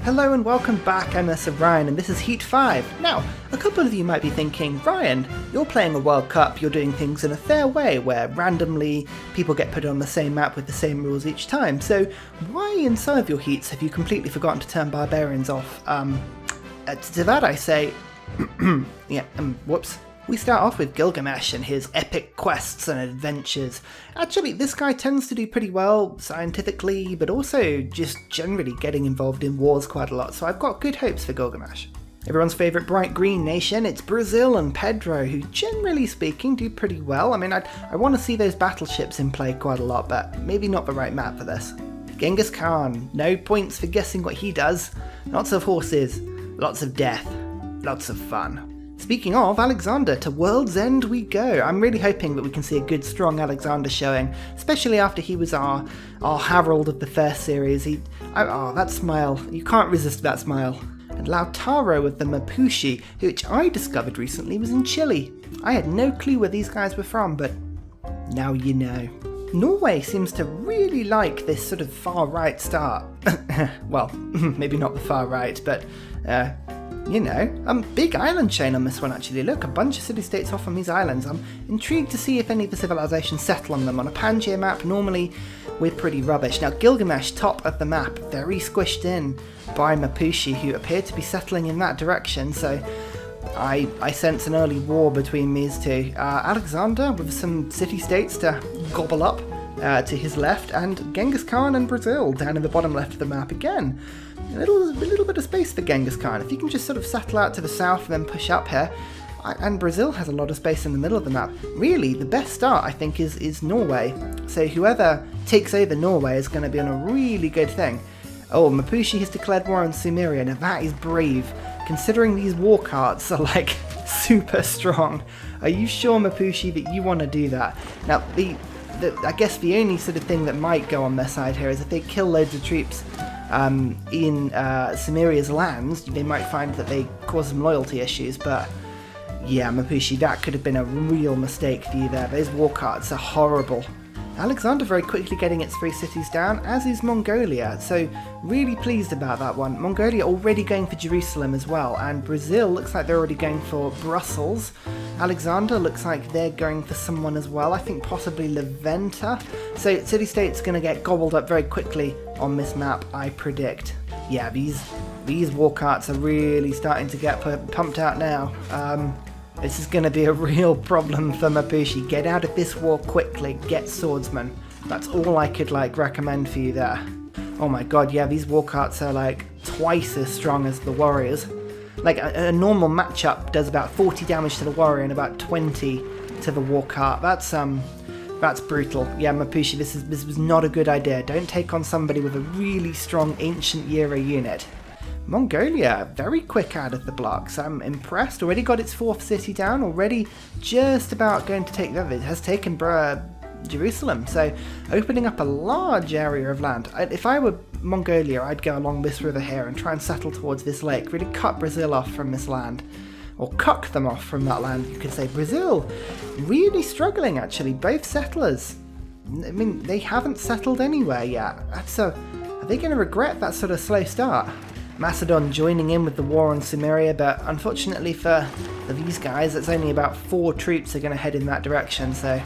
Hello and welcome back, I'm Ryan and this is Heat 5. Now, a couple of you might be thinking, Ryan, you're playing a World Cup, you're doing things in a fair way where randomly people get put on the same map with the same rules each time, so why in some of your heats have you completely forgotten to turn barbarians off? To that I say, whoops. We start off with Gilgamesh and his epic quests and adventures. Actually, this guy tends to do pretty well scientifically, but also just generally getting involved in wars quite a lot, so I've got good hopes for Gilgamesh. Everyone's favourite bright green nation, it's Brazil and Pedro, who generally speaking do pretty well. I mean, I want to see those battleships in play quite a lot, but maybe not the right map for this. Genghis Khan, no points for guessing what he does. Lots of horses, lots of death, lots of fun. Speaking of, Alexander, to World's End we go. I'm really hoping that we can see a good, strong Alexander showing, especially after he was our Harald of the first series. That smile, you can't resist that smile. And Lautaro of the Mapuche, which I discovered recently was in Chile. I had no clue where these guys were from, but now you know. Norway seems to really like this sort of far-right start. Well, maybe not the far right, but big island chain on this one actually. Look, a bunch of city-states off on these islands. I'm intrigued to see if any of the civilizations settle on them. On a Pangaea map, normally we're pretty rubbish. Now, Gilgamesh, top of the map, very squished in by Mapuche, who appear to be settling in that direction, so I sense an early war between these two. Alexander with some city-states to gobble up to his left, and Genghis Khan and Brazil down in the bottom left of the map again. A little bit of space for Genghis Khan. If you can just sort of settle out to the south and then push up here. And Brazil has a lot of space in the middle of the map. Really, the best start, I think, is Norway. So whoever takes over Norway is going to be on a really good thing. Oh, Mapuche has declared war on Sumeria. Now that is brave, considering these war carts are like super strong. Are you sure, Mapuche, that you want to do that? Now, I guess the only sort of thing that might go on their side here is if they kill loads of troops in Sumeria's lands, they might find that they cause some loyalty issues, but yeah, Mapuche, that could have been a real mistake for you there. Those war carts are horrible. Alexander very quickly getting its 3 cities down, as is Mongolia, so really pleased about that one. Mongolia already going for Jerusalem as well, and Brazil looks like they're already going for Brussels. Alexander looks like they're going for someone as well, I think possibly Leventa. So city-state's going to get gobbled up very quickly on this map, I predict. Yeah, these war carts are really starting to get pumped out now. This is going to be a real problem for Mapuche. Get out of this war quickly, get swordsmen. That's all I could recommend for you there. Oh my god, yeah, these war carts are like twice as strong as the warriors. Like a normal matchup does about 40 damage to the warrior and about 20 to the war cart. That's brutal. Yeah, Mapuche, this was not a good idea. Don't take on somebody with a really strong ancient era unit. Mongolia, very quick out of the blocks. I'm impressed. Already got its 4th city down. Already just about going to take that. It has taken Jerusalem. So opening up a large area of land. If I were Mongolia, I'd go along this river here and try and settle towards this lake. Really cut Brazil off from this land. Or cuck them off from that land, you could say. Brazil, really struggling actually. Both settlers. I mean, they haven't settled anywhere yet. Are they going to regret that sort of slow start? Macedon joining in with the war on Sumeria, but unfortunately for these guys, it's only about 4 troops are going to head in that direction, so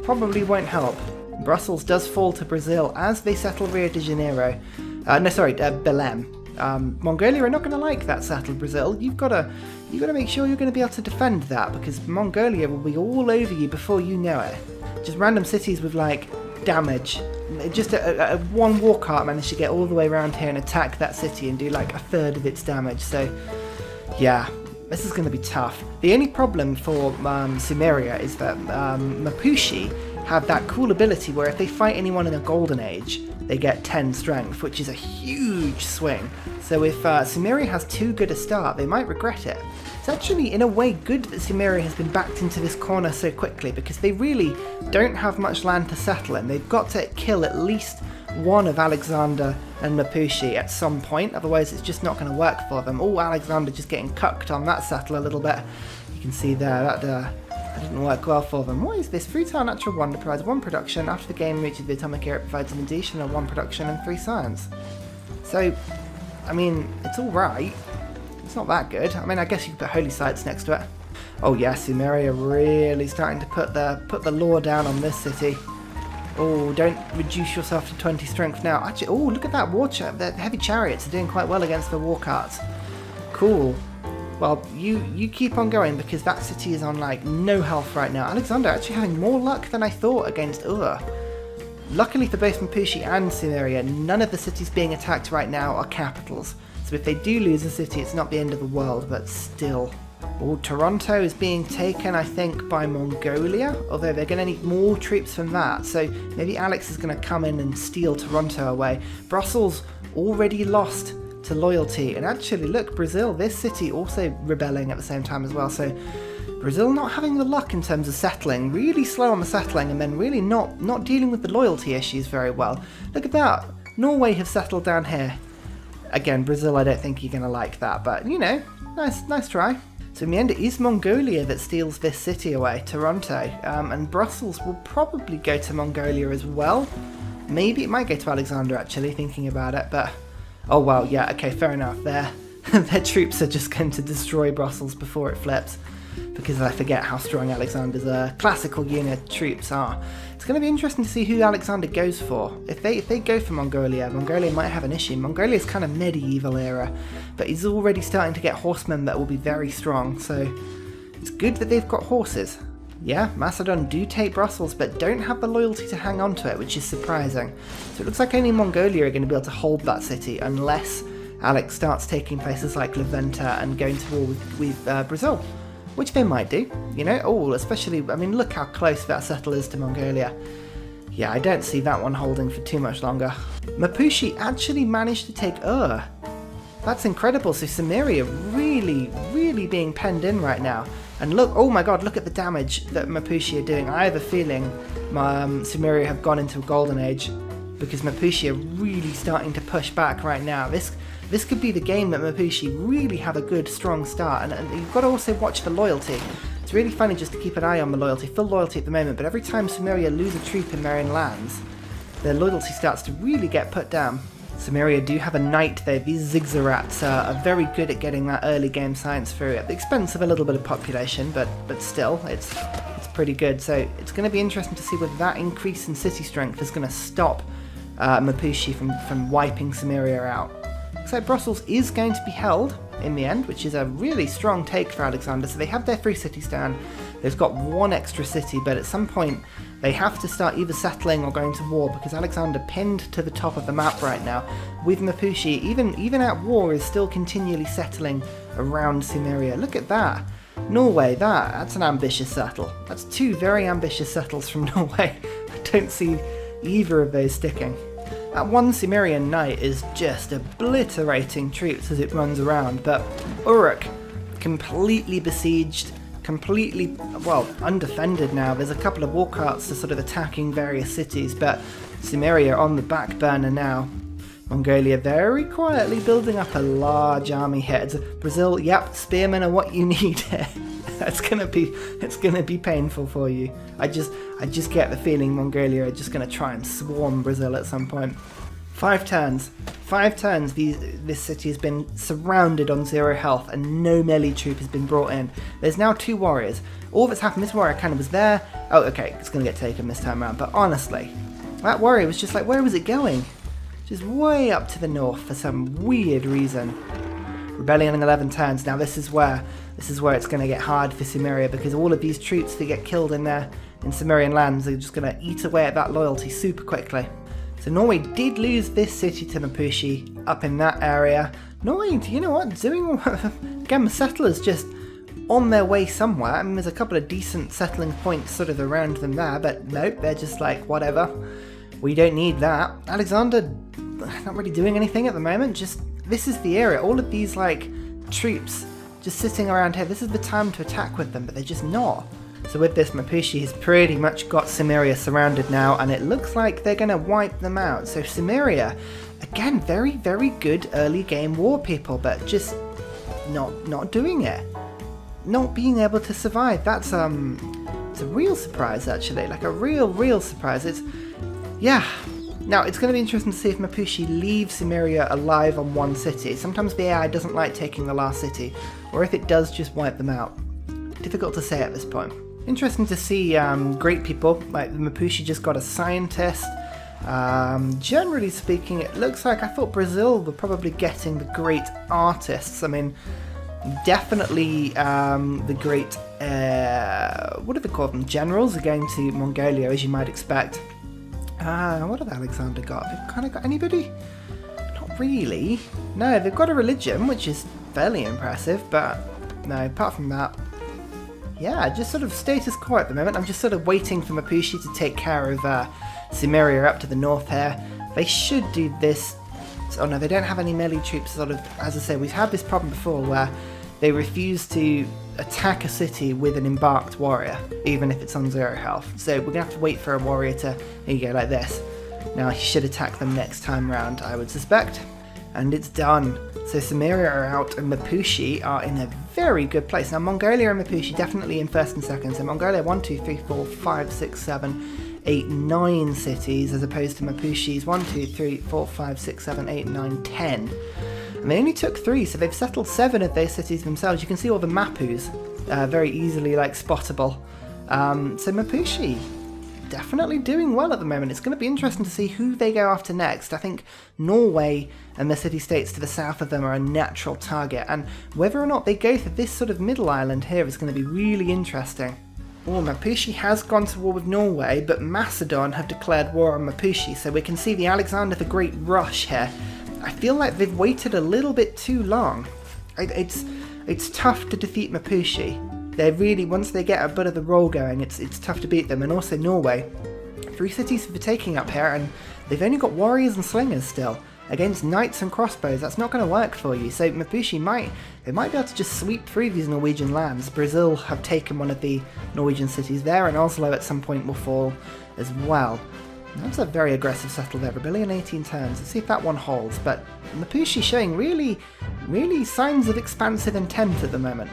probably won't help. Brussels does fall to Brazil as they settle Rio de Janeiro. Belém. Mongolia are not going to like that settled Brazil. You've got to make sure you're going to be able to defend that, because Mongolia will be all over you before you know it. Just random cities with damage. Just a one war cart managed to get all the way around here and attack that city and do like a third of its damage, so yeah, this is going to be tough. The only problem for Sumeria is that Mapuche have that cool ability where if they fight anyone in a golden age, they get 10 strength, which is a huge swing. So if Sumeria has too good a start, they might regret it. It's actually, in a way, good that Sumeria has been backed into this corner so quickly, because they really don't have much land to settle in. They've got to kill at least one of Alexander and Mapuche at some point, otherwise it's just not going to work for them. Oh, Alexander just getting cucked on that settle a little bit. You can see there, that didn't work well for them. What is this? Fruitile Natural Wonder provides 1 production. After the game reaches the atomic era, it provides an additional 1 production and 3 science. So, I mean, it's alright. It's not that good. I mean, I guess you could put holy sites next to it. Oh yes, Sumeria really starting to put the law down on this city. Oh, don't reduce yourself to 20 strength now. Actually, oh, look at that war chariot. The heavy chariots are doing quite well against the war carts. Cool. Well, you keep on going because that city is on like no health right now. Alexander actually having more luck than I thought against Ur. Luckily for both Mapushi and Sumeria, none of the cities being attacked right now are capitals. So if they do lose a city, it's not the end of the world, but still. Oh, Toronto is being taken, I think, by Mongolia, although they're going to need more troops from that, so maybe Alex is going to come in and steal Toronto away. Brussels already lost to loyalty, and actually, look, Brazil, this city also rebelling at the same time as well, so Brazil not having the luck in terms of settling, really slow on the settling, and then really not dealing with the loyalty issues very well. Look at that, Norway have settled down here. Again, Brazil, I don't think you're going to like that, but, you know, nice try. So in the end, it is Mongolia that steals this city away, Toronto, and Brussels will probably go to Mongolia as well. Maybe it might go to Alexander, actually, thinking about it, but... Oh, well, yeah, okay, fair enough. Their troops are just going to destroy Brussels before it flips, because I forget how strong Alexander's classical unit troops are. It's going to be interesting to see who Alexander goes for. If they go for Mongolia, Mongolia might have an issue. Mongolia's kind of medieval era, but he's already starting to get horsemen that will be very strong, so it's good that they've got horses. Yeah, Macedon do take Brussels, but don't have the loyalty to hang on to it, which is surprising. So it looks like only Mongolia are going to be able to hold that city, unless Alex starts taking places like Leventa and going to war with Brazil. Which they might do, you know? Oh, especially, I mean, look how close that settle is to Mongolia. Yeah, I don't see that one holding for too much longer. Mapushi actually managed to take Ur. That's incredible. So Sumeria really being penned in right now. And look, oh my god, look at the damage that Mapushi are doing. I have a feeling Sumeria have gone into a golden age because Mapushi are really starting to push back right now. This could be the game that Mapushi really have a good, strong start, and you've got to also watch the loyalty. It's really funny just to keep an eye on the loyalty. Full loyalty at the moment, but every time Sumeria lose a troop in their own lands, their loyalty starts to really get put down. Sumeria do have a knight there. These zigzarats are very good at getting that early game science through at the expense of a little bit of population, but still, it's pretty good. So it's going to be interesting to see whether that increase in city strength is going to stop Mapushi from wiping Sumeria out. So Brussels is going to be held in the end, which is a really strong take for Alexander. So they have their 3 cities down. They've got 1 extra city, but at some point they have to start either settling or going to war, because Alexander pinned to the top of the map right now with Mapushi, even at war, is still continually settling around Sumeria. Look at that. Norway, that's an ambitious settle. That's 2 very ambitious settles from Norway. I don't see either of those sticking. That one Sumerian knight is just obliterating troops as it runs around, but Uruk, completely besieged, completely, well, undefended now. There's a couple of war carts that are sort of attacking various cities, but Sumeria on the back burner now. Mongolia very quietly building up a large army here. Brazil, yep, spearmen are what you need here. It's gonna be painful for you. I just get the feeling Mongolia are just gonna try and swarm Brazil at some point. 5 turns. This city has been surrounded on 0 health, and no melee troop has been brought in. There's now 2 warriors. All that's happened, this warrior kind of was there. Oh, okay, it's gonna get taken this time around. But honestly, that warrior was just like, where was it going? Just way up to the north for some weird reason. Rebellion in 11 turns. Now this is where it's going to get hard for Sumeria, because all of these troops that get killed in Sumerian lands are just going to eat away at that loyalty super quickly. So Norway did lose this city to Mapushi up in that area. Norway, you know what, doing again, the settlers just on their way somewhere. I mean, there's a couple of decent settling points sort of around them there, but nope, they're just like, whatever. We don't need that. Alexander, not really doing anything at the moment. Just, this is the area. All of these, like, troops just sitting around here. This is the time to attack with them, but they're just not. So with this, Mapushi has pretty much got Sumeria surrounded now, and it looks like they're going to wipe them out. So Sumeria, again, very, very good early game war people, but just not doing it. Not being able to survive. That's, it's a real surprise, actually. Like, a real surprise. It's, yeah, Now, it's going to be interesting to see if Mapuche leaves Cimmeria alive on one city. Sometimes the AI doesn't like taking the last city, or if it does, just wipe them out. Difficult to say at this point. Interesting to see great people, like the Mapuche just got a scientist. Generally speaking, it looks like I thought Brazil were probably getting the great artists. I mean, definitely the great, what do they call them? Generals are going to Mongolia, as you might expect. What have Alexander got? They've kind of got anybody? Not really. No, they've got a religion, which is fairly impressive, but no, apart from that, yeah, just sort of status quo at the moment. I'm just sort of waiting for Mapuche to take care of Cimmeria up to the north here. They should do this. Oh no, they don't have any melee troops, sort of, as I say, we've had this problem before where they refuse to attack a city with an embarked warrior, even if it's on 0 health. So we're going to have to wait for a warrior to, here you go, like this. Now he should attack them next time round, I would suspect. And it's done. So Cimmeria are out and Mapuche are in a very good place. Now Mongolia and Mapuche definitely in first and second. So Mongolia 1, 2, 3, 4, 5, 6, 7, 8, 9 cities, as opposed to Mapuche's 1, 2, 3, 4, 5, 6, 7, 8, 9, 10. And they only took 3, so they've settled 7 of their cities themselves. You can see all the Mapus very easily spottable. So Mapuche definitely doing well at the moment. It's going to be interesting to see who they go after next. I think Norway and the city-states to the south of them are a natural target, and whether or not they go for this sort of middle island here is going to be really interesting. Oh, Mapuche has gone to war with Norway, but Macedon have declared war on Mapuche, so we can see the Alexander the Great rush here. I feel like they've waited a little bit too long. It's tough to defeat Mapuche. They're really, once they get a bit of the roll going, it's tough to beat them. And also Norway, 3 cities for taking up here, and they've only got warriors and slingers still. Against knights and crossbows, that's not going to work for you. So Mapuche might be able to just sweep through these Norwegian lands. Brazil have taken one of the Norwegian cities there, and Oslo at some point will fall as well. That's a very aggressive settle there, Rebellion 18 turns. Let's see if that one holds. But Mapuche showing really signs of expansive intent at the moment.